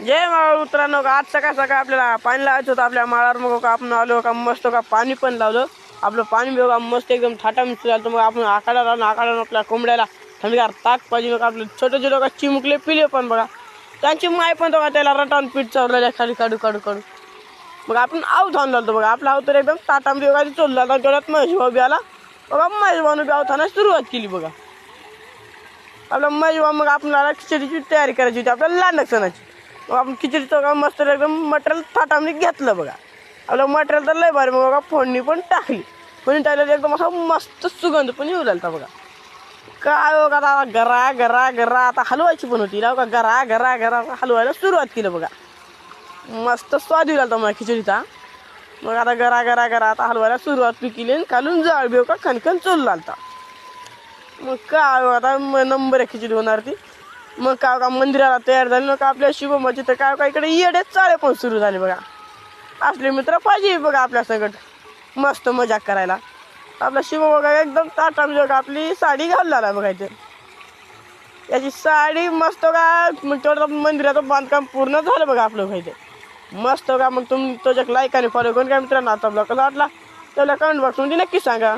जय माळ मित्रांनो, आज सकाळ सकाळ आपल्याला पाणी लावायचं होतं आपल्या माळावर. मग का आपण आलो का मस्त का पाणी पण लावलं. आपलं पाणी बघा मस्त एकदम थाटा मिळून झालं. मग आपण आकाडा लावून आपल्या कोंबड्याला थंडगार ताक पाहिजे. मग आपले छोटे छोटे का चिमुकले पिले पण बघा, त्यांची माय पण बघा त्याला रटावून पीठ चावलेल्या खाली काढू काढू काढू. मग आपण आऊ धावून लावतो बघा. आपला आऊ तर एकदम ताटामध्ये बघा चोल झाला. तेवढ्यात महेश भाऊ बी आला बघा. महेश भाऊनं बी आऊ थाण्यास सुरुवात केली बघा. आपला महेश भाऊ मग आपल्याला खिचडीची तयारी करायची होती आपल्याला लांडक सणाची. मग आपण खिचडीचं का मस्त एकदम मटेरियल थाटामध्ये घेतलं बघा. आपलं मटेरियल तर लय भारी. मग बघा फोडणी पण टाकली. फोडणी टाकल्यावर एकदम असा मस्त सुगंध पण येऊ लागला बघा. काय बघा आता गरा गरा गरा आता हलवायची पण होती का गरा गरा गरा हलवायला सुरुवात केलं बघा. मस्त स्वाद येऊ लागला मला खिचडीचा. मग आता गरा गरा गरा आता हलवायला सुरुवात केली. खालून जाळ बी का खणखण चोल लागता. मग काय आता नंबर आहे खिचडी होणार ती. मग काय का मंदिराला तयार झाली. मग आपल्या शिवमाची तर काय इकडे येडे चाळे पण सुरू झाले बघा. असले मित्र पाहिजे बघा आपल्या संकट मस्त मजा करायला. आपला शिव बघा एकदम ताटा बघा आपली साडी घालला बघा. इथे याची साडी मस्त का. मग तेवढं मंदिराचं बांधकाम पूर्ण झालं बघा आपलं बघा. इथे मस्त का. मग तुम्ही तुझ्या लाईक आणि फॉलो करून काय मित्रांनो आता आपला कसा वाटला त्याला कमेंट बॉक्समध्ये नक्की सांगा.